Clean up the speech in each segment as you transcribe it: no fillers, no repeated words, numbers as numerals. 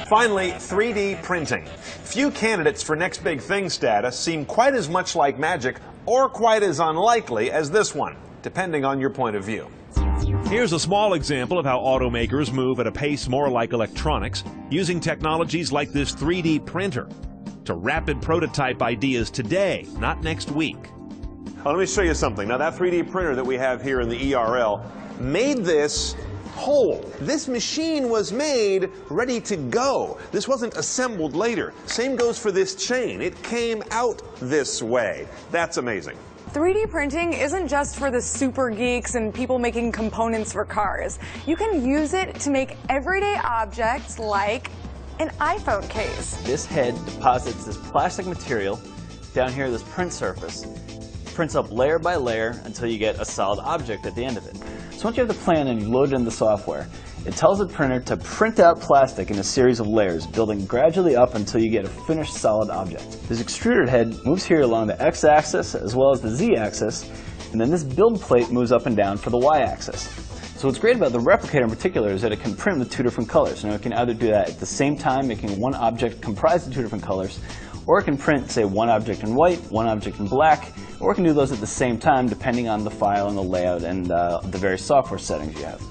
Finally, 3D printing. Few candidates for next big thing status seem quite as much like magic or quite as unlikely as this one, depending on your point of view. Here's a small example of how automakers move at a pace more like electronics, using technologies like this 3D printer to rapid prototype ideas today, not next week. Let me show you something. Now, that 3D printer that we have here in the ERL made this whole. This machine was made ready to go. This wasn't assembled later. Same goes for this chain. It came out this way. That's amazing. 3D printing isn't just for the super geeks and people making components for cars. You can use it to make everyday objects like an iPhone case. This head deposits this plastic material down here, this print surface. Prints up layer by layer until you get a solid object at the end of it. So once you have the plan and you load it in the software, it tells the printer to print out plastic in a series of layers, building gradually up until you get a finished solid object. This extruded head moves here along the x-axis as well as the z-axis, and then this build plate moves up and down for the y-axis. So what's great about the replicator in particular is that it can print with two different colors. Now it can either do that at the same time, making one object comprised of two different colors, or it can print, say, one object in white, one object in black, or it can do those at the same time depending on the file and the layout and the various software settings you have.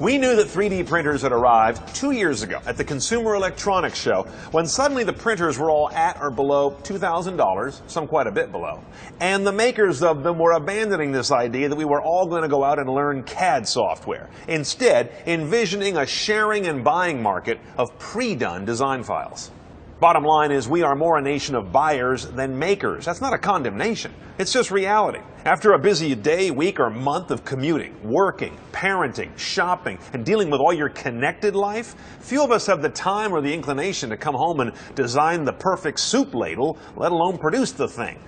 We knew that 3D printers had arrived 2 years ago at the Consumer Electronics Show, when suddenly the printers were all at or below $2,000, some quite a bit below. And the makers of them were abandoning this idea that we were all going to go out and learn CAD software, instead envisioning a sharing and buying market of pre-done design files. Bottom line is, we are more a nation of buyers than makers. That's not a condemnation. It's just reality. After a busy day, week, or month of commuting, working, parenting, shopping, and dealing with all your connected life, few of us have the time or the inclination to come home and design the perfect soup ladle, let alone produce the thing.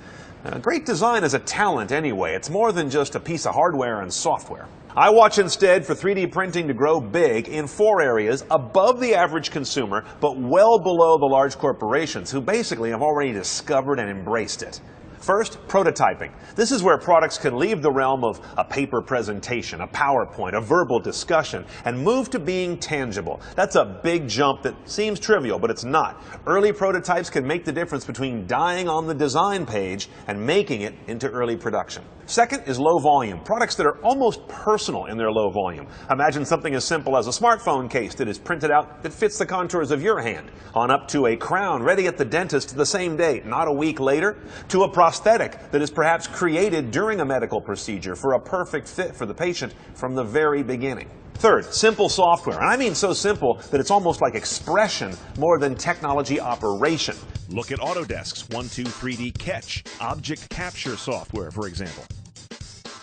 Great design is a talent anyway. It's more than just a piece of hardware and software. I watch instead for 3D printing to grow big in 4 areas above the average consumer, but well below the large corporations who basically have already discovered and embraced it. First, prototyping. This is where products can leave the realm of a paper presentation, a PowerPoint, a verbal discussion, and move to being tangible. That's a big jump that seems trivial, but it's not. Early prototypes can make the difference between dying on the design page and making it into early production. Second is low volume, products that are almost personal in their low volume. Imagine something as simple as a smartphone case that is printed out that fits the contours of your hand, on up to a crown ready at the dentist the same day, not a week later, to a prosthetic that is perhaps created during a medical procedure for a perfect fit for the patient from the very beginning. Third, simple software. And I mean so simple that it's almost like expression more than technology operation. Look at Autodesk's 123D Catch, object capture software, for example.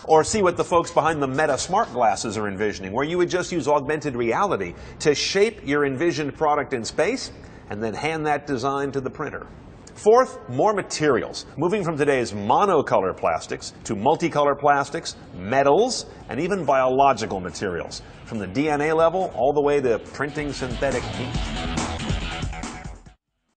Or see what the folks behind the Meta smart glasses are envisioning, where you would just use augmented reality to shape your envisioned product in space and then hand that design to the printer. Fourth, more materials, moving from today's monocolor plastics to multicolor plastics, metals, and even biological materials, from the DNA level all the way to printing synthetic teeth.